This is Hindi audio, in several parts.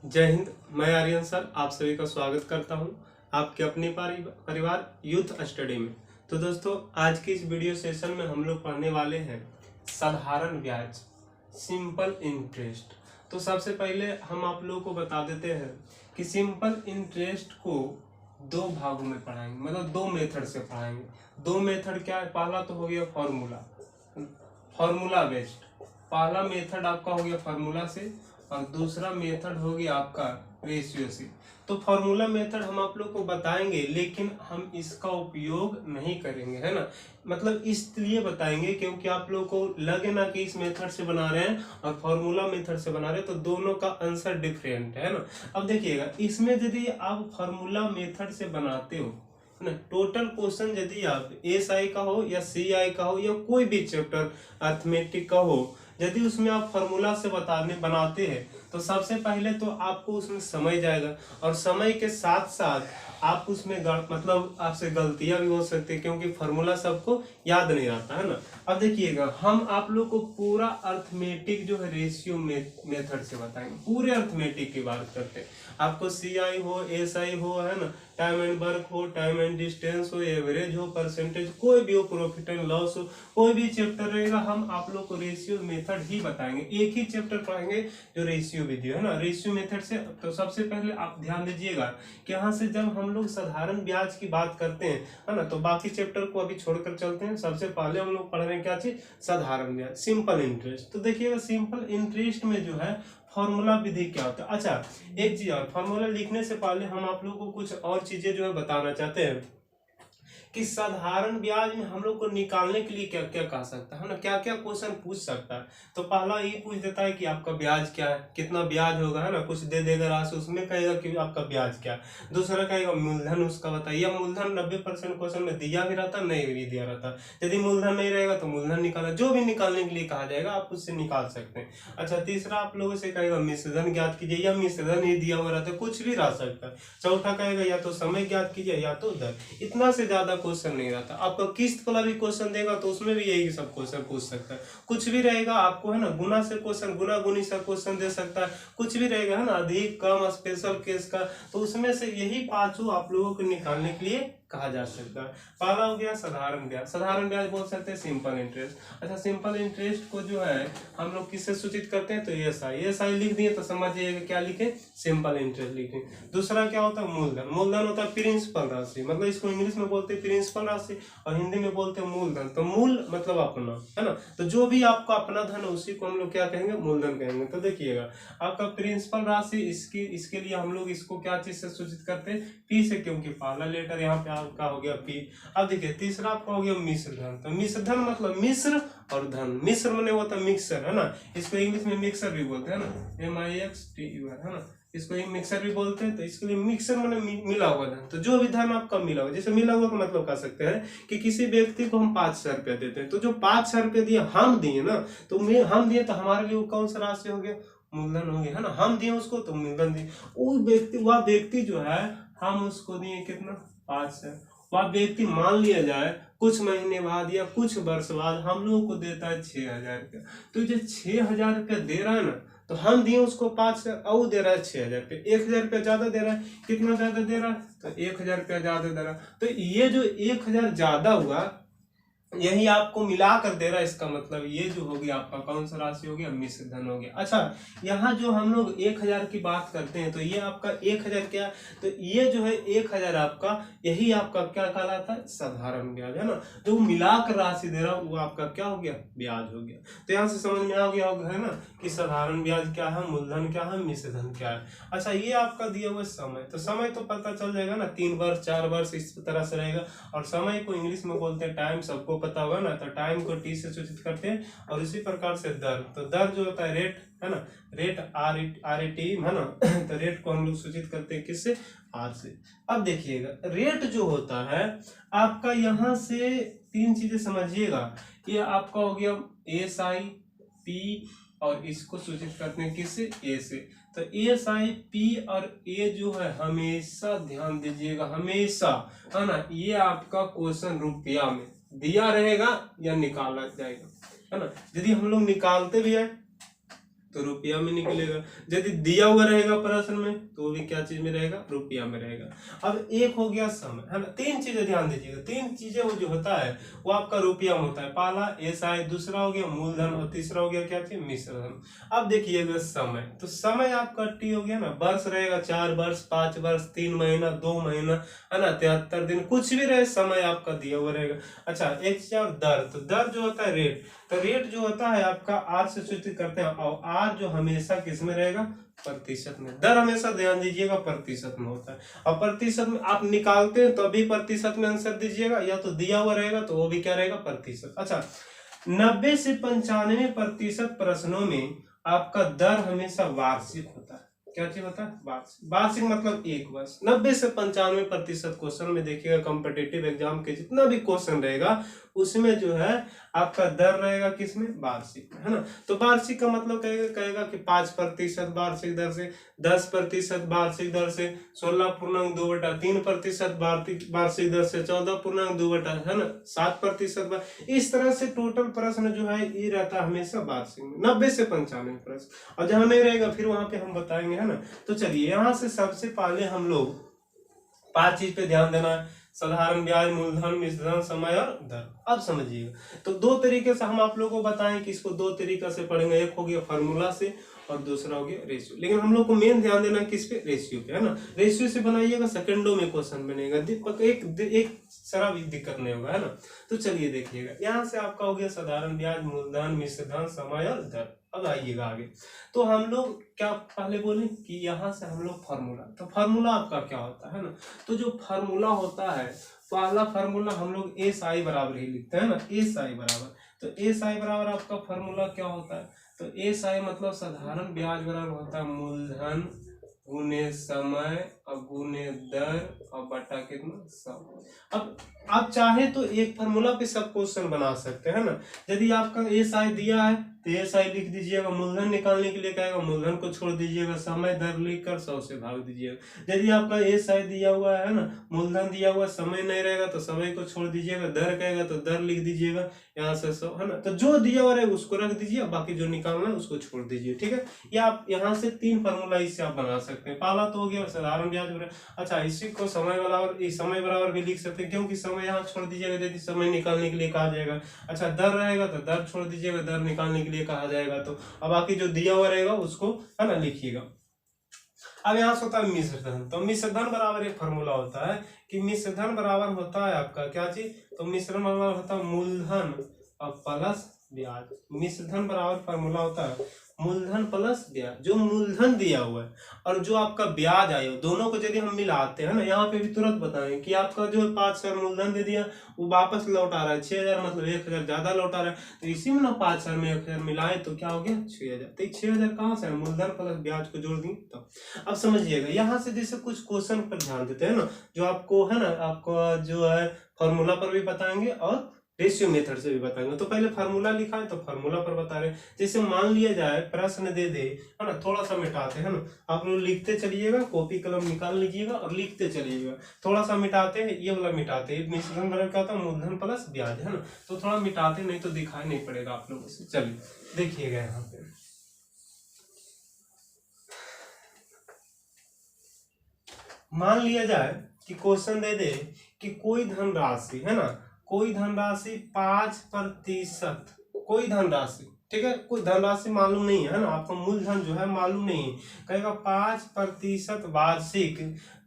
जय हिंद। मैं आर्यन सर आप सभी का स्वागत करता हूं आपके अपने परिवार यूथ स्टडी में। तो दोस्तों, आज की इस वीडियो सेशन में हम लोग पढ़ने वाले हैं साधारण ब्याज, सिंपल इंटरेस्ट। तो सबसे पहले हम आप लोगों को बता देते हैं कि सिंपल इंटरेस्ट को दो भागों में पढ़ाएंगे, मतलब दो मेथड से पढ़ाएंगे। दो मेथड क्या है? पहला तो हो गया फॉर्मूला बेस्ड। पहला मेथड आपका हो गया फार्मूला से और दूसरा मेथड हो गया आपका रेशियो से। तो फार्मूला मेथड हम आप लोग को बताएंगे, लेकिन हम इसका उपयोग नहीं करेंगे, है ना। मतलब इसलिए बताएंगे क्योंकि आप लोग को लगे ना कि इस मेथड से बना रहे हैं और फार्मूला मेथड से बना रहे हैं, तो दोनों का आंसर डिफरेंट है ना। अब देखिएगा, इसमें यदि आप फार्मूला मेथड से बनाते हो ना, टोटल क्वेश्चन यदि आप SI का हो या CI का हो या कोई भी चैप्टर अर्थमेटिक का हो, यदि उसमें आप फार्मूला से बनाते हैं तो सबसे पहले तो आपको उसमें समय जाएगा और समय के साथ साथ आप उसमें मतलब आपसे गलतियां भी हो सकती है, क्योंकि फार्मूला सबको याद नहीं रहता है ना। अब देखिएगा, हम आप लोग को पूरा अर्थमेटिक जो है रेशियो मेथड से बताएंगे, पूरे अर्थमेटिक की बात करते हैं। आपको CI हो SI हो, है ना, टाइम एंड वर्क हो, टाइम एंड डिस्टेंस हो, एवरेज हो, परसेंटेज, कोई भी हो, प्रॉफिट एंड लॉस हो, कोई भी चैप्टर रहेगा, हम आप लोग को रेशियो मेथड ही बताएंगे। एक ही चैप्टर पढ़ाएंगे जो रेशियो विधि है ना, रेशियो मेथड से। तो सबसे पहले आप ध्यान दीजिएगा कि यहाँ से जब हम लोग साधारण ब्याज की बात करते हैं, है ना, तो बाकी चैप्टर को अभी छोड़कर चलते हैं। सबसे पहले हम लोग पढ़ रहे हैं क्या चीज? साधारण ब्याज, सिंपल इंटरेस्ट। तो देखिएगा, सिंपल इंटरेस्ट में जो है फॉर्मूला विधि क्या होता है। अच्छा, एक चीज और, फॉर्मूला लिखने से पहले हम आप लोगों को कुछ और चीजें जो है बताना चाहते हैं कि साधारण ब्याज में हम लोग को निकालने के लिए क्या क्या कह सकता है ना, क्या क्या क्वेश्चन पूछ सकता है। तो पहला ये पूछ देता है कि आपका ब्याज क्या है, कितना ब्याज होगा, है ना, कुछ दे देगा राशि, उसमें कहेगा कि आपका ब्याज क्या है। दूसरा कहेगा मूलधन उसका बताइए। मूलधन 90% क्वेश्चन में दिया भी रहता, नहीं भी दिया रहता। यदि मूलधन नहीं रहेगा तो मूलधन निकालना, जो भी निकालने के लिए कहा जाएगा आप उससे निकाल सकते हैं। अच्छा, तीसरा आप लोगों से कहेगा मिश्रधन ज्ञात कीजिए, या मिश्रधन ही दिया हुआ रहता है, कुछ भी रह सकता है। चौथा कहेगा या तो समय ज्ञात कीजिए या तो दर। इतना से ज्यादा क्वेश्चन नहीं रहता। आपको किस्त वाला भी क्वेश्चन देगा तो उसमें भी यही सब क्वेश्चन पूछ सकता है। कुछ भी रहेगा आपको, है ना, गुना से क्वेश्चन, गुना गुनी से क्वेश्चन दे सकता है। कुछ भी रहेगा, है ना, अधिक कम स्पेशल केस का, तो उसमें से यही पांचों आप लोगों को निकालने के लिए कहा जा सकता है। पहला हो गया साधारण ब्याज। साधारण ब्याज बोल सकते हैं सिंपल इंटरेस्ट। अच्छा, सिंपल इंटरेस्ट को जो है हम लोग किससे सूचित करते हैं? तो SI लिख दिए तो समझिएगा क्या लिखे? सिंपल इंटरेस्ट लिखे। दूसरा क्या होता है? मूलधन। मूलधन होता है प्रिंसिपल राशि, मतलब इसको इंग्लिश में बोलते हैं प्रिंसिपल राशि और हिंदी में बोलते हैं मूलधन। तो मूल मतलब अपना, है ना, तो जो भी आपका अपना धन है उसी को हम लोग क्या कहेंगे? मूलधन कहेंगे। तो देखिएगा, आपका प्रिंसिपल राशि, इसके लिए हम लोग इसको क्या चीज से सूचित करते हैं? P से, क्योंकि पहला लेटर यहाँ पे आपका हो गया P। अब देखिए, तीसरा आपका हो गया मिश्र धन। तो मिश्र धन मतलब मिश्र और धन। मिश्र माने होता है मिक्सर, है ना, इसको इंग्लिश में मिक्सर भी बोलते हैं ना, MIXTUR, है ना, इसको मिक्सर भी बोलते हैं। तो इसके लिए मिक्सर माने मिला हुआ धन। तो जो भी धन आपका मिला हुआ, जैसे मिला हुआ का मतलब कह सकते हैं कि किसी व्यक्ति को हम 5,000 रुपया देते हैं, तो जो 5,000 रुपया दिए हम दिए ना, तो हम दिए तो हमारे लिए वो कौन सा राशि हो गया? मूलधन हो गया, है ना। हम दिए उसको तो मूलधन दिए। वह व्यक्ति जो है, हम उसको दिए कितना? 5,000। वह व्यक्ति मान लिया जाए कुछ महीने बाद या कुछ वर्ष बाद हम लोगों को देता है 6,000 रुपया। तो जो 6,000 रुपया दे रहा है ना, तो हम दिए उसको 5,000 और दे रहा है 6,000 रुपया। 1,000 रुपया ज्यादा दे रहा है। कितना ज्यादा दे रहा है? तो 1,000 रुपया ज्यादा दे रहा है। तो ये जो 1,000 ज्यादा हुआ, यही आपको मिलाकर दे रहा है। इसका मतलब ये जो हो गया आपका कौन सा राशि हो गया? मिश्र धन हो गया। अच्छा, यहाँ जो हम लोग 1,000 की बात करते हैं, तो ये आपका 1,000 क्या? तो ये जो है 1,000 आपका, यही आपका क्या कहलाता है? साधारण ब्याज, है ना। जो मिलाकर राशि दे रहा है वो आपका क्या हो गया? ब्याज हो गया। तो यहाँ से समझ में आ गया होगा, है ना, कि साधारण ब्याज क्या है, मूलधन क्या है, मिश्र धन क्या है। अच्छा, ये आपका दिया हुआ समय, तो समय तो पता चल जाएगा ना, 3 वर्ष 4 वर्ष इस तरह से रहेगा। और समय को इंग्लिश में बोलते हैं टाइम, सबको पता होगा ना। तो टाइम को T से सूचित करते हैं। और इसी प्रकार से दर, तो दर जो होता है रेट, है ना, रेट RAT, है ना। तो रेट को हम लोग सूचित करते हैं किससे? R से। अब देखिएगा, रेट जो होता है आपका, यहाँ से 3 चीजें समझिएगा। ये आपका हो गया SI P, और इसको सूचित करते हैं किससे? A से। तो SI P और A जो है, हमेशा ध्यान दीजिएगा, हमेशा, है ना, ये आपका क्वेश्चन रुपया में दिया रहेगा या निकाला जाएगा, है ना। यदि हम लोग निकालते भी है तो रुपया में निकलेगा। यदि दिया हुआ रहेगा प्रश्न में तो वो भी क्या चीज में रहेगा, रुपया में रहेगा। अब एक हो गया समय, है ना। तीन चीजें ध्यान दीजिएगा, तीन चीजें वो जो होता है वो आपका रुपया में होता है। पहला एसआई, दूसरा हो गया मूलधन और तीसरा हो गया क्या चीज, मिश्र धन। अब देखिएगा समय, तो समय आपका टी हो गया ना, वर्ष रहेगा 4 वर्ष, 5 वर्ष, 3 महीना, 2 महीना, है ना, 73 दिन, कुछ भी रहे समय आपका दिया हुआ रहेगा। अच्छा एक चीज और दर, तो दर जो होता है रेट, तो रेट जो होता है आपका आर से सूचित करते हैं, और आर जो हमेशा किस में रहेगा, प्रतिशत में। दर हमेशा ध्यान दीजिएगा प्रतिशत में होता है, और प्रतिशत में आप निकालते हैं तो अभी प्रतिशत में आंसर दीजिएगा, या तो दिया हुआ रहेगा तो वो भी क्या रहेगा, प्रतिशत। अच्छा 90 से 95% प्रश्नों में आपका दर हमेशा वार्षिक होता है। क्या चीज होता है, वार्षिक। वार्षिक मतलब एक वर्ष। 90 से 95% क्वेश्चन में देखिएगा कॉम्पिटिटिव एग्जाम के जितना भी क्वेश्चन रहेगा उसमें जो है आपका दर रहेगा किसमें, वार्षिक, है ना। तो वार्षिक का मतलब कहेगा कि 5% वार्षिक दर से, 10% वार्षिक दर से, 16.2/3% वार्षिक दर से, 14.2, है ना, 7%। इस तरह से टोटल प्रश्न जो है ये रहता है हमेशा वार्षिक में, 90 से 95 प्रश्न। और जहां नहीं रहेगा फिर वहां पे हम बताएंगे, है ना। तो चलिए यहाँ से सबसे पहले हम लोग 5 चीज पे ध्यान देना है, साधारण ब्याज, मूलधन, मिश्रधन, समय और दर। अब समझिएगा, तो दो तरीके से हम आप लोगों को बताएं कि इसको दो तरीके से पढ़ेंगे, एक हो गया फार्मूला से और दूसरा हो गया रेशियो। लेकिन हम लोग को मेन ध्यान देना किस पे, रेशियो पे, है ना। रेशियो से बनाइएगा सेकंडों में क्वेश्चन बनेगा, एक सारा भी दिक्कत नहीं होगा, है ना। तो चलिए देखिएगा, यहाँ से आपका हो गया साधारण ब्याज, मूलधन, मिश्रधन, समय और दर। अब आइएगा आगे, तो हम लोग क्या पहले बोले कि यहाँ से हम लोग फार्मूला, तो फार्मूला आपका क्या होता है ना, तो जो फार्मूला होता है, पहला फार्मूला हम लोग एस आई बराबर ही लिखते हैं ना, एस आई बराबर। तो एस आई बराबर आपका फार्मूला क्या होता है, तो एस आई मतलब साधारण ब्याज बराबर होता है मूलधन गुने समय और गुने दर और बटा कितना, समय। अब आप चाहे तो एक फार्मूला पे सब क्वेश्चन बना सकते हैं ना। यदि आपका एस आई दिया है तो एस आई लिख दीजिएगा, मूलधन निकालने के लिए कहेगा मूलधन को छोड़ दीजिएगा, समय दर लिख कर 100 से भाग दीजिएगा। यदि आपका एस आई दिया हुआ है ना, मूलधन दिया हुआ, समय नहीं रहेगा तो समय को छोड़ दीजिएगा, दर कहेगा तो दर लिख दीजिएगा यहाँ से 100, है ना। तो जो दिया हुआ रहेगा उसको रख दीजिए, बाकी जो निकालना है उसको छोड़ दीजिए, ठीक है। या आप यहाँ से 3 फार्मूला इससे आप बना सकते हैं। पहला तो हो गया साधारण ब्याज। अच्छा इसी को समय बराबर भी लिख सकते हैं, क्योंकि समय यहाँ छोड़ दीजिएगा यदि समय निकालने के लिए कहा जाएगा। अच्छा दर रहेगा तो दर छोड़ दीजिएगा, दर निकालने के लिए कहा जाएगा। तो अब बाकी जो दिया हुआ रहेगा उसको, है ना, लिखिएगा। अब यहाँ से होता है मिश्रधन, तो मिश्रधन बराबर एक फार्मूला होता है कि मिश्रधन बराबर होता है आपका क्या चीज, तो मिश्रण बराबर होता है मूलधन और प्लस ब्याज। मिश्रधन बराबर फार्मूला होता है मूलधन प्लस ब्याज। जो मूलधन दिया हुआ है और जो आपका ब्याज आया दोनों को यदि हम मिलाते हैं ना, यहाँ पे भी तुरंत बताएं कि आपका जो 5,000 मूलधन दे दिया वो वापस लौटा रहा है 6,000, मतलब 1,000 ज्यादा लौटा रहा है। तो इसी में ना 5,000 में 1,000 मिलाए तो क्या हो गया 6,000। तो 6,000 कहाँ से है, मूलधन प्लस ब्याज को जोड़ दी। तो अब समझिएगा यहाँ से जैसे कुछ क्वेश्चन पर ध्यान देते हैं ना, जो आपको है ना, आपको जो है फॉर्मूला पर भी बताएंगे और रेशियो मेथड से भी बताएंगे। तो पहले फार्मूला लिखा है तो फार्मूला पर बता रहे हैं। जैसे मान लिया जाए प्रश्न दे दे, है ना, थोड़ा सा मिटाते हैं ना, आप लोग लिखते चलिएगा, कॉपी कलम निकाल लीजिएगा और लिखते चलिएगा। थोड़ा सा मिटाते हैं, ये वाला मिटाते हैं, मिश्रण बराबर क्या होता है मूलधन प्लस ब्याज, है ना। तो थोड़ा मिटाते, नहीं तो दिखाई नहीं पड़ेगा आप लोगों से। चलिए देखिएगा यहाँ पे, मान लिया जाए कि क्वेश्चन दे दे कि कोई धनराशि, है ना, कोई धनराशि 5%, कोई धनराशि, ठीक है, कोई धनराशि मालूम नहीं है ना, आपको मूलधन जो है मालूम नहीं है, कहेगा 5% वार्षिक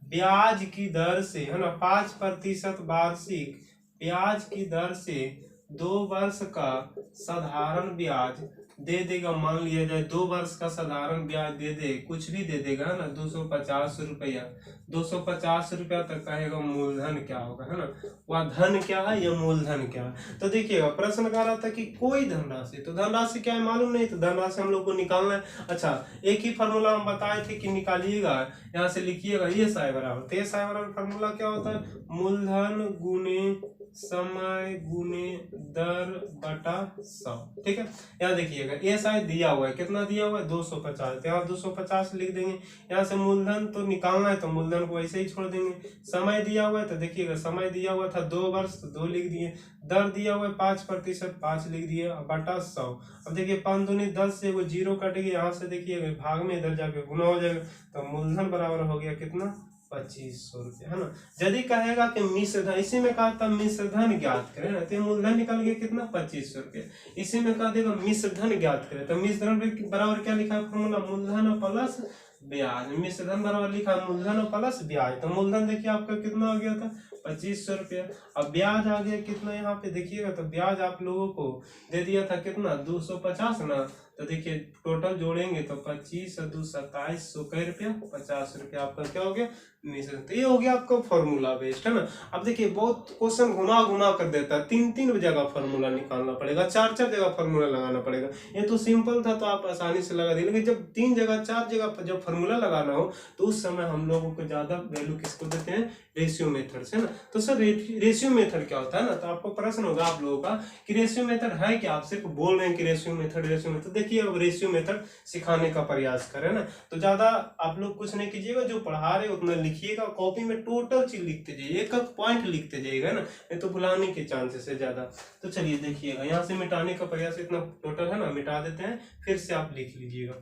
ब्याज की दर से, है ना, 5% वार्षिक ब्याज की दर से 2 वर्ष का साधारण ब्याज दे देगा। मान लिया जाए 2 वर्ष का साधारण ब्याज दे दे, कुछ भी दे देगा, है ना, 250 रुपया, 250 रुपया तक कहेगा मूलधन क्या होगा, है ना, वह धन क्या है या मूलधन क्या है। तो देखिएगा प्रश्न कह रहा था कि कोई धनराशि, तो धनराशि क्या है मालूम नहीं, तो धनराशि हम लोग को निकालना है। अच्छा एक ही फार्मूला हम बताए थे कि निकालिएगा, यहाँ से लिखिएगा ये साई बराबर, तो ये साई बराबर फार्मूला क्या होता है, मूलधन गुने समय गुने दर बटा 100। ठीक है, यहाँ देखिएगा एसआई दिया हुआ है, कितना दिया हुआ है 250, तो यहाँ 250 लिख देंगे। यहाँ से मूलधन तो निकालना है तो मूलधन को ऐसे ही छोड़ देंगे। समय दिया हुआ है तो देखिएगा समय दिया हुआ था 2 वर्ष तो 2 लिख दिए। दर दिया हुआ है 5%, 5 लिख दिए बटा 100। अब देखिए 5 दूनी 10 से वो 0 कटेगी, यहाँ से देखिएगा भाग में इधर जाके गुना हो जाएगा, तो मूलधन बराबर हो गया कितना 2500 रुपये, है ना। यदि कहेगा कि मिश्र धन, इसी में कहा था मिश्र धन ज्ञात करें ना, तो मूलधन निकल गया कितना 2500 रुपये। इसी में कहा देगा मिश्र धन ज्ञात करें, तो मिश्र धन बराबर क्या लिखा है फॉर्मूला, मूलधन प्लस ब्याज। मिश्र धन बराबर लिखा है मूलधन प्लस ब्याज, तो मूलधन देखिए आपका कितना आ गया था 2500 रुपया। अब ब्याज आ गया कितना, यहाँ पे देखिएगा तो ब्याज आप लोगों को दे दिया था कितना 250 ना, तो देखिए टोटल जोड़ेंगे तो 25 और 2 2700 कै रुपया 50 रुपया आपका क्या हो गया मिश्रण। तो ये हो गया आपका फॉर्मूला बेस्ड, है ना। अब देखिए बहुत क्वेश्चन घुमा घुमा कर देता है, 3 जगह फॉर्मूला निकालना पड़ेगा, 4 जगह फॉर्मूला लगाना पड़ेगा। ये तो सिंपल था तो आप आसानी से लगा दिए, लेकिन जब 3 जगह 4 जगह जब फॉर्मूला लगाना हो तो उस समय हम लोगों को ज्यादा वैल्यू किसको देते हैं, रेशियो मेथड से ना। तो सर रेशियो मेथड क्या होता है ना, तो आपको प्रश्न होगा आप लोगों का कि रेशियो मेथड है क्या, आप सिर्फ बोल रहे हैं कि रेशियो मेथड। देखिए अब रेशियो मेथड सिखाने का प्रयास करें ना, तो ज्यादा आप लोग कुछ नहीं कीजिएगा, जो पढ़ा रहे उतना लिखिएगा, कॉपी में टोटल चीज लिखते जाइए, एक एक पॉइंट लिखते जाइएगा ना, नहीं तो भुलाने के चांसेस है ज्यादा। तो चलिए देखिएगा यहाँ से मिटाने का प्रयास, इतना टोटल है ना मिटा देते हैं, फिर से आप लिख लीजिएगा।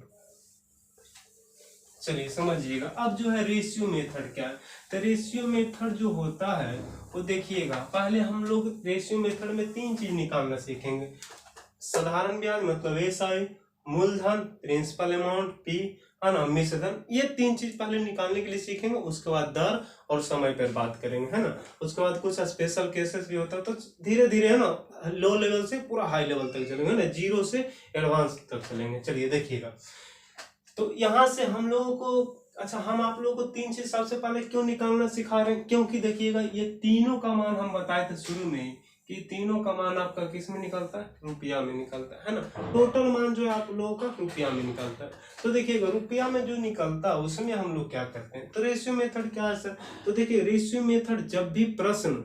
चलिए समझिएगा अब जो है रेशियो मेथड क्या है। तो रेशियो मेथड जो होता है वो देखिएगा, पहले हम लोग रेशियो मेथड में 3 चीज निकालना सीखेंगे। साधारण ब्याज मतलब एसआई, मूलधन प्रिंसिपल अमाउंट पी, है ना, मिश्रधन, ये 3 चीज पहले निकालने के लिए सीखेंगे। उसके बाद दर और समय पर बात करेंगे, है ना। उसके बाद कुछ स्पेशल केसेस भी होता है, तो धीरे धीरे है ना लो लेवल से पूरा हाई लेवल तक चलेंगे ना, 0 से एडवांस तक चलेंगे। चलिए देखिएगा, तो यहाँ से हम लोगों को, अच्छा हम आप लोगों को 3 चीज सबसे पहले क्यों निकालना सिखा रहे हैं, क्योंकि देखिएगा ये तीनों का मान हम बताए थे शुरू में कि तीनों का मान आपका किस में निकलता है, रुपया में निकलता है ना। टोटल मान जो है आप लोगों का रुपया में निकलता है। तो देखिएगा रुपया में जो निकलता है उसमें हम लोग क्या करते हैं, तो रेशियो मेथड क्या है सर, तो देखिए रेशियो मेथड जब भी प्रश्न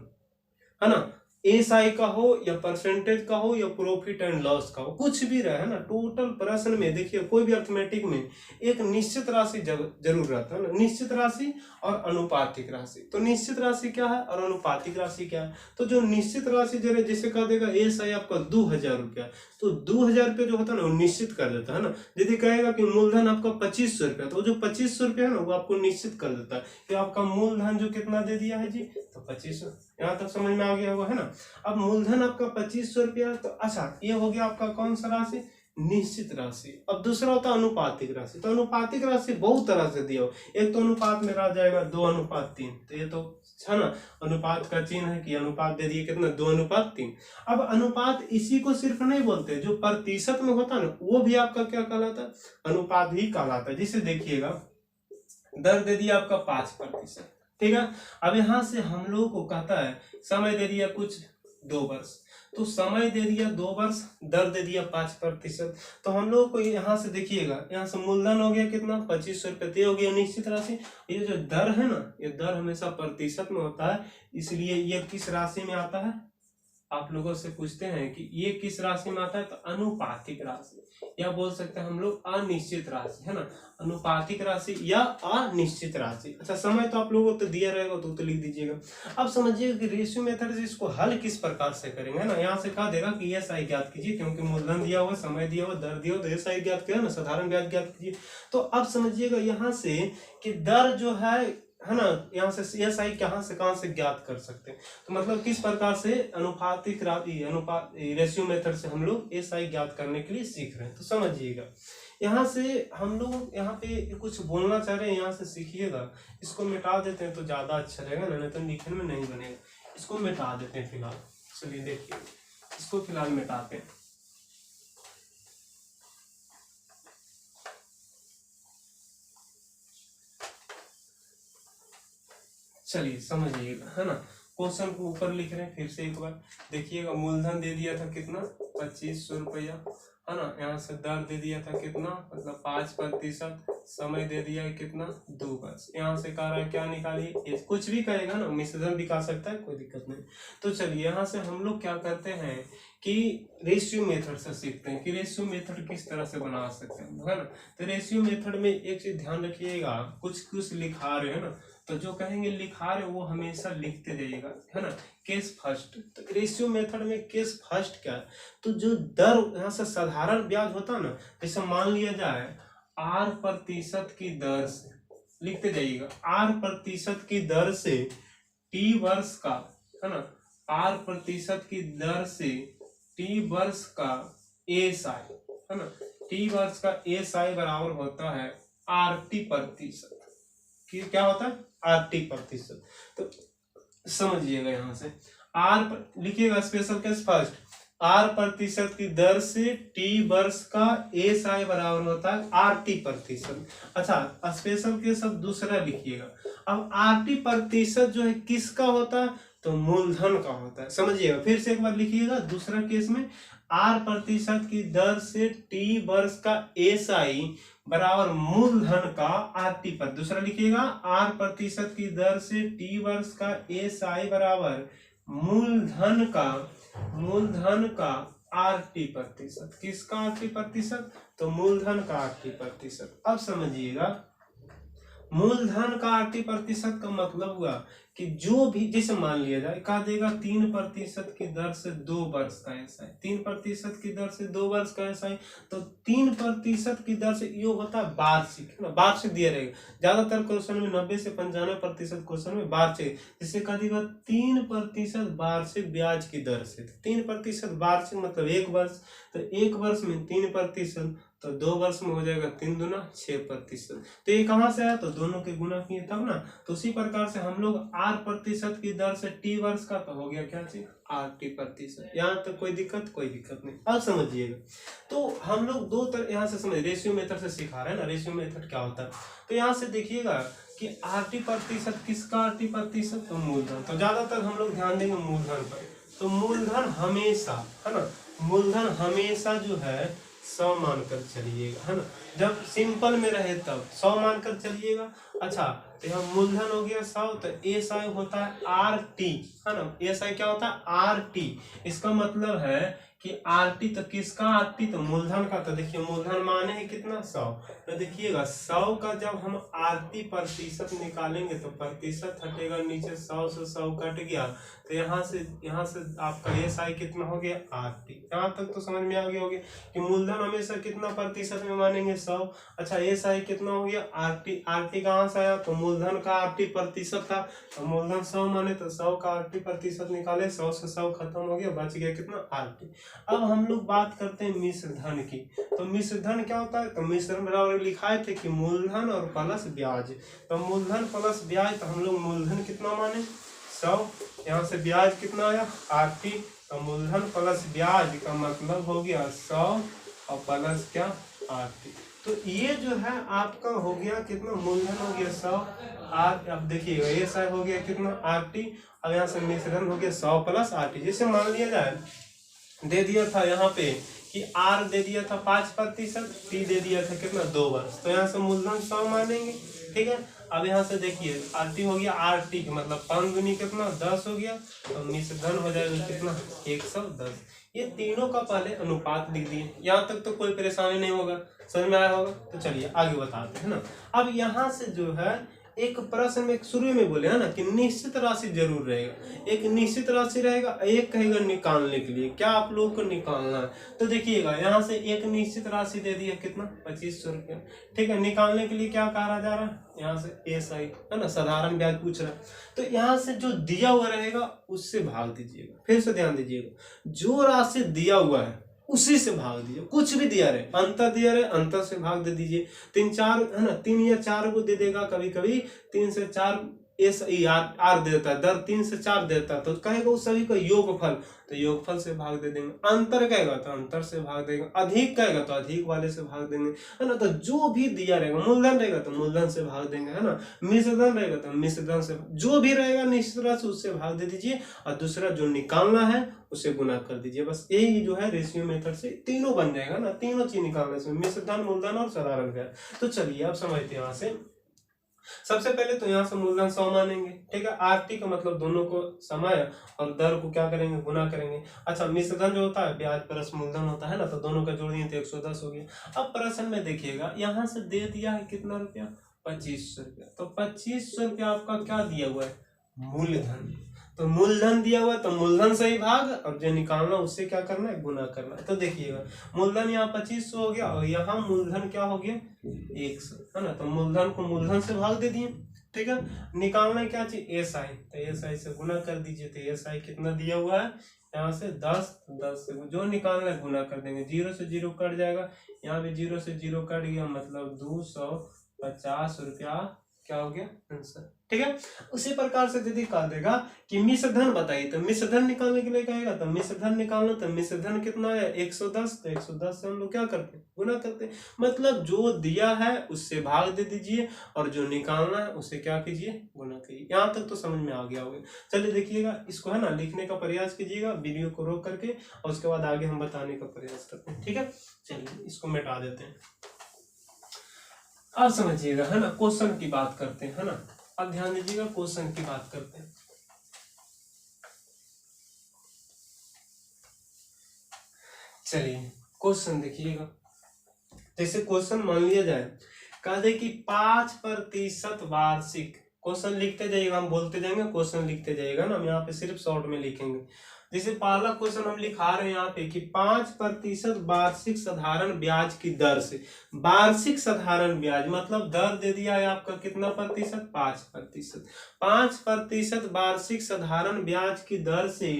है ना एसआई का हो या परसेंटेज का हो या प्रॉफिट एंड लॉस का हो, कुछ भी रहे, है ना, टोटल प्रश्न में देखिए कोई भी अर्थमेटिक में एक निश्चित राशि जरूर रहता है ना, निश्चित राशि और अनुपातिक राशि। तो निश्चित राशि क्या है और अनुपातिक राशि क्या है, तो जो निश्चित राशि जैसे कह देगा एसआई आपका 2000 रुपया, तो 2000 रुपया जो होता है ना वो निश्चित कर देता है ना। यदि कहेगा कि मूलधन आपका 2500 रुपया, तो जो 2500 रुपया है ना वो आपको निश्चित कर देता है कि आपका मूलधन जो कितना दे दिया है जी, तो 2500। यहाँ तक समझ में आ गया होगा, है ना। अब मूलधन आपका 2500 रुपया, तो अच्छा ये हो गया आपका कौन सा राशि, निश्चित राशि। अब दूसरा होता है अनुपातिक राशि, तो अनुपातिक राशि बहुत तरह से दिया हो, एक तो अनुपात में रह जाएगा 2:3, तो ये तो है ना अनुपात का चिन्ह है कि अनुपात दे दिए कितना 2:3। अब अनुपात इसी को सिर्फ नहीं बोलते, जो प्रतिशत में होता है ना वो भी आपका क्या कहलाता है, अनुपात ही कहलाता है। जिसे देखिएगा दर दे दिया आपका 5%, ठीक है। अब यहाँ से हम लोगों को कहता है समय दे दिया कुछ 2 वर्ष, तो समय दे दिया 2 वर्ष, दर दे दिया 5%। तो हम लोग को यहाँ से देखिएगा, यहाँ से मूलधन हो गया कितना 2500 रुपये, हो गया निश्चित राशि। ये जो दर है ना, ये दर हमेशा प्रतिशत में होता है, इसलिए ये किस राशि में आता है, आप लोगों से पूछते हैं कि ये किस राशि में आता है, तो अनुपातिक राशि, या बोल सकते हैं हम लोग अनिश्चित राशि, है ना, अनुपातिक राशि या अनिश्चित राशि। अच्छा समय तो आप लोगों को तो दिया रहेगा तो लिख दीजिएगा। अब समझिएगा कि रेशियो मेथड से इसको हल किस प्रकार से करेंगे, है ना। यहाँ से कहा देगा कि एसआई ज्ञात कीजिए, क्योंकि मूलधन दिया हुआ, समय दिया हुआ, दर दिया हुआ, तो एसआई ज्ञात किया ना, साधारण ब्याज ज्ञात कीजिए। तो अब समझिएगा यहाँ से कि दर जो है ना, यहाँ से एसआई कहाँ से ज्ञात कर सकते हैं, तो मतलब किस प्रकार से अनुपातिक रेशियो मेथड से हम लोग एसआई ज्ञात करने के लिए सीख रहे हैं। तो समझिएगा यहाँ से हम लोग यहाँ पे कुछ बोलना चाह रहे हैं, यहाँ से सीखिएगा। इसको मिटा देते हैं तो ज्यादा अच्छा रहेगा ना, नहीं तो लिखने में नहीं बनेगा। इसको मिटा देते हैं फिलहाल, चलिए देखिए इसको फिलहाल मिटाते हैं। चलिए समझिएगा, है ना, क्वेश्चन को ऊपर लिख रहे हैं फिर से एक बार देखिएगा। मूलधन दे दिया था कितना 2500 रुपया, है ना। यहाँ से दर दे दिया था कितना, मतलब 5%, समय दे दिया है कितना 2 वर्ष। यहाँ से कह रहा है क्या निकालिए, कुछ भी कहेगा ना, मिश्रण दिखा सकता है, कोई दिक्कत नहीं। तो चलिए यहाँ से हम लोग क्या करते हैं कि रेशियो मेथड से सीखते हैं कि रेशियो मेथड किस तरह से बना सकते हैं, है ना। तो रेशियो मेथड में एक चीज ध्यान रखिएगा, कुछ लिखा रहे हैं ना, तो जो कहेंगे लिखा रहे वो हमेशा लिखते जाइएगा, है ना। केस फर्स्ट, तो रेशियो मेथड में केस फर्स्ट क्या है, तो जो दर यहाँ से साधारण ब्याज होता है ना, जैसे मान लिया जाए R% की दर से, लिखते जाइएगा R% की दर से T वर्ष का, है ना, R% की दर से T वर्ष का SI, है ना, T वर्ष का SI बराबर होता है RT%। क्या होता है RT%। तो समझिएगा यहाँ से लिखिएगा स्पेशल केस फर्स्ट, R% की दर से T वर्ष का SI बराबर होता है RT%। अच्छा, स्पेशल केस अब दूसरा लिखिएगा। अब RT% जो है किसका होता है, तो मूलधन का होता है। समझिएगा, फिर से एक बार लिखिएगा दूसरा केस में R% की दर से T वर्ष का SI बराबर मूलधन का RT%। दूसरा लिखिएगा R% की दर से T वर्ष का SI बराबर मूलधन का RT%। किसका RT%, तो मूलधन का RT%। अब समझिएगा, मूलधन का RT% का मतलब हुआ कि जो भी, जैसे मान लिया जाए कहा देगा 3% की दर से 2 वर्ष का SI, 3% की दर से 2 वर्ष का SI, तो 3% की दर से ये होता है वार्षिक, है ना, वार्षिक दिया रहेगा। ज्यादातर क्वेश्चन में 90 से 95% क्वेश्चन में वार्षिक, जिससे कहा देगा 3% वार्षिक ब्याज की दर से। 3% वार्षिक मतलब 1 वर्ष, तो 1 वर्ष में 3%, तो 2 वर्ष में हो जाएगा 3 दूना 6%। तो ये कहां से आया, तो दोनों के गुना किए तब ना। तो उसी प्रकार से हम लोग R% की दर से T वर्ष का, तो हो गया क्या चीज RT%। यहाँ तक कोई दिक्कत नहीं। अब समझिएगा, तो हम लोग दो तरह यहाँ से समझ, रेशियो मेथड से सिखा रहे हैं ना, रेशियो मेथड क्या होता है। तो यहाँ से देखिएगा कि RT%, किसका RT%, तो मूलधन। तो ज्यादातर हम लोग ध्यान देंगे मूलधन पर। तो मूलधन हमेशा, है ना, मूलधन हमेशा जो है 100 मानकर चलिएगा, है ना। जब सिंपल में रहे तब 100 मानकर चलिएगा। अच्छा, तो यहाँ मूलधन हो गया 100, तो SI होता है RT, है ना। SI क्या होता है RT। इसका मतलब है कि RT, तो किसका RT, तो मूलधन का। तो देखिए मूलधन माने है कितना 100, तो देखिएगा 100 का जब हम RT% निकालेंगे तो प्रतिशत हटेगा नीचे, 100 से 100 कट गया, तो यहाँ से आपका SI कितना हो गया RT। यहाँ तक तो समझ में आ गया होगा कि मूलधन हमेशा कितना प्रतिशत में मानेंगे 100। अच्छा, SI कितना हो गया RT कहाँ से आया, तो मूलधन का RT% था, तो मूलधन 100 माने तो 100 का RT% निकाले, 100 से 100 खत्म हो गया, बच गया कितना RT। अब हम लोग बात करते हैं मिश्रधन की। तो मिश्रधन क्या होता है, तो मिश्रण बराबर लिखाए थे कि मूलधन और प्लस ब्याज। तो मूलधन प्लस ब्याज, तो हम लोग मूलधन कितना माने 100, यहाँ से ब्याज कितना आया RT, तो मूलधन प्लस ब्याज का मतलब हो गया 100 और प्लस क्या RT। तो ये जो है आपका हो गया कितना, मूलधन हो गया 100 अब देखिएगा SI हो गया कितना RT। अब यहाँ से मिश्रण हो गया 100 प्लस RT। जैसे मान लिया जाए दे दिया था यहाँ पे कि R दे दिया था 5%, T दे दिया था कितना 2 वर्ष, तो यहाँ से मूलधन 100 मानेंगे, ठीक है। अब यहाँ से देखिए RT हो गया RT, मतलब 5 दूनी कितना 10 हो गया, तो मिश्रधन हो जाएगा कितना 110। ये तीनों का पहले अनुपात लिख दिए, यहाँ तक तो कोई परेशानी नहीं होगा, समझ में आया होगा। तो चलिए आगे बताते हैं ना। अब यहाँ से जो है एक प्रश्न में शुरू में बोले है ना कि निश्चित राशि जरूर रहेगा, एक निश्चित राशि रहेगा, एक कहेगा निकालने के लिए, क्या आप लोगों को निकालना है। तो देखिएगा यहाँ से एक निश्चित राशि दे दिया कितना 2500 रुपया, ठीक है। निकालने के लिए क्या कहा जा रहा है, यहाँ से SI, है ना, साधारण ब्याज पूछ रहा है। तो यहाँ से जो दिया हुआ रहेगा उससे भाग दीजिएगा। फिर से ध्यान दीजिएगा, जो राशि दिया हुआ है उसी से भाग दीजिए, कुछ भी दिया रहे, अंतर दिया रहे अंतर से भाग दे दीजिए। 3 4 है ना, 3 या 4 को दे देगा, कभी कभी 3 से 4 एस ई आर देता है, दर 3 से 4 देता है, तो कहेगा उस सभी का योगफल, तो योगफल से भाग दे देंगे। अंतर कहेगा तो अंतर से भाग देंगे। अधिक कहेगा तो अधिक वाले से भाग देंगे, है ना। तो जो भी दिया रहेगा, मूलधन रहेगा तो मूलधन से भाग देंगे, है ना। मिश्रधन रहेगा तो मिश्रधन से, जो भी रहेगा निश्चित तरह से उससे भाग दे दीजिए, और दूसरा जो निकालना है उसे गुना कर दीजिए। बस यही जो है रेशियो मेथड से तीनों बन जाएगा ना, तीनों चीज निकालने से, मिश्रधन, मूलधन और साधारण ब्याज। तो चलिए अब समझते हैं। यहाँ से सबसे पहले तो यहाँ से मूलधन 100 मानेंगे, ठीक है। आरटी का मतलब दोनों को समय और दर को क्या करेंगे, गुना करेंगे। अच्छा, मिश्रधन जो होता है ब्याज प्लस मूलधन होता है ना, तो दोनों का जोड़ दिए तो 110 हो गया। अब प्रश्न में देखिएगा यहाँ से दे दिया है कितना रुपया, 2500 रुपया। तो 2500 रुपया आपका क्या दिया हुआ है, मूलधन। तो मूलधन दिया हुआ है तो मूलधन से ही भाग, और जो निकालना उससे क्या करना है, गुना करना है। तो देखिएगा मूलधन यहाँ 2500 हो गया, और यहाँ मूलधन क्या हो गया, 100, है ना। तो मूलधन को मूलधन से भाग दे दिए, ठीक है। निकालना क्या चाहिए, एस आई, तो एस आई से गुना कर दीजिए। तो एस आई कितना दिया हुआ है, यहाँ से 10, 10 से जो निकालना है गुना कर देंगे। 0 से 0 कट जाएगा, यहाँ भी 0 से 0 कट गया, मतलब 250 रुपया क्या हो गया, आंसर, ठीक है। उसी प्रकार से यदि कह देगा कि मिश्रधन बताइए, तो मिश्रधन निकालने के लिए कहेगा, तो मिश्रधन निकालना, तो मिश्रधन कितना है 110, तो 110 से हम लोग क्या करते हैं, गुना करते हैं। मतलब जो दिया है उससे भाग दे दीजिए, और जो निकालना है उससे क्या कीजिए, गुना कीजिए। यहाँ तक तो समझ में आ गया होगा। चलिए देखिएगा, इसको है ना लिखने का प्रयास कीजिएगा वीडियो को रोक करके, और उसके बाद आगे हम बताने का प्रयास करते हैं, ठीक है। चलिए इसको मिटा देते हैं। अब समझिएगा, है ना, क्वेश्चन की बात करते हैं, है ना। अब ध्यान दीजिएगा, क्वेश्चन की बात करते हैं। चलिए क्वेश्चन देखिएगा। जैसे क्वेश्चन मान लिया जाए, कह दे कि 5% वार्षिक, क्वेश्चन लिखते जाइएगा, हम बोलते जाएंगे, क्वेश्चन लिखते जाइएगा ना, हम यहाँ पे सिर्फ शॉर्ट में लिखेंगे। जैसे पहला क्वेश्चन हम लिखा रहे हैं यहाँ पे कि 5% वार्षिक साधारण ब्याज की दर से, वार्षिक साधारण ब्याज मतलब दर दे दिया है आपका कितना प्रतिशत, 5%। 5% वार्षिक साधारण ब्याज की दर से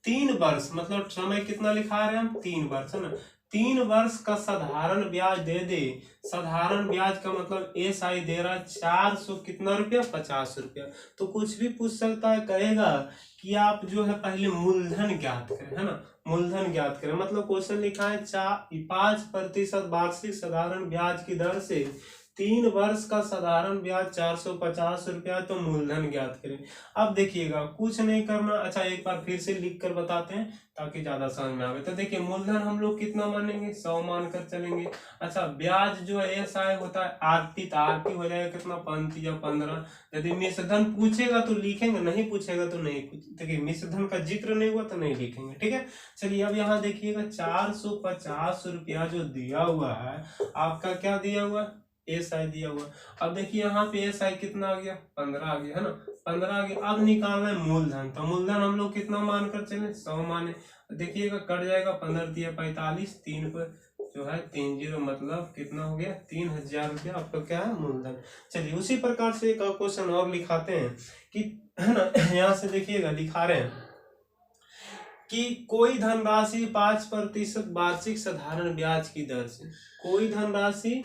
3 वर्ष, मतलब समय कितना लिखा रहे हैं हम, 3 वर्ष, है ना। 3 वर्ष का साधारण ब्याज दे दे। साधारण ब्याज का मतलब एस आई दे रहा है 400 कितना रुपया, 50 रुपया। तो कुछ भी पूछ सकता है, कहेगा कि आप जो है पहले मूलधन ज्ञात करें, है ना, मूलधन ज्ञात करें। मतलब क्वेश्चन लिखा है 5% वार्षिक साधारण ब्याज की दर से 3 वर्ष का साधारण ब्याज 450 रुपया, तो मूलधन ज्ञात करें। अब देखिएगा कुछ नहीं करना। अच्छा एक बार फिर से लिख कर बताते हैं ताकि ज्यादा समझ में आवे। तो देखिए मूलधन हम लोग कितना मानेंगे, 100 मान कर चलेंगे। अच्छा ब्याज जो है एस आई होता है आरटी, तो आरटी हो जाएगा कितना, 5 या 15। यदि मिश्रधन पूछेगा तो लिखेंगे, नहीं पूछेगा तो नहीं। देखिए मिश्रधन का जिक्र नहीं हुआ तो नहीं लिखेंगे, ठीक है। चलिए अब यहाँ देखिएगा 450 रुपया जो दिया हुआ है आपका, क्या दिया हुआ है, एस आई दिया हुआ। अब देखिए यहाँ पे एस आई कितना आ गया, 15 आ गया, है ना, 15 आ गया। अब निकालना है मूलधन, तो मूलधन हम लोग कितना मान कर चले, 100 माने। देखिएगा कट जाएगा, 15 दिया 45, 3 पर जो है 3 0, मतलब कितना हो गया, 3000 रुपया आपका क्या है, मूलधन। चलिए उसी प्रकार से एक क्वेश्चन और लिखाते हैं कि, है ना, यहाँ से देखिएगा लिखा रहे हैं कि कोई धनराशि 5% वार्षिक साधारण ब्याज की दर से, कोई धनराशि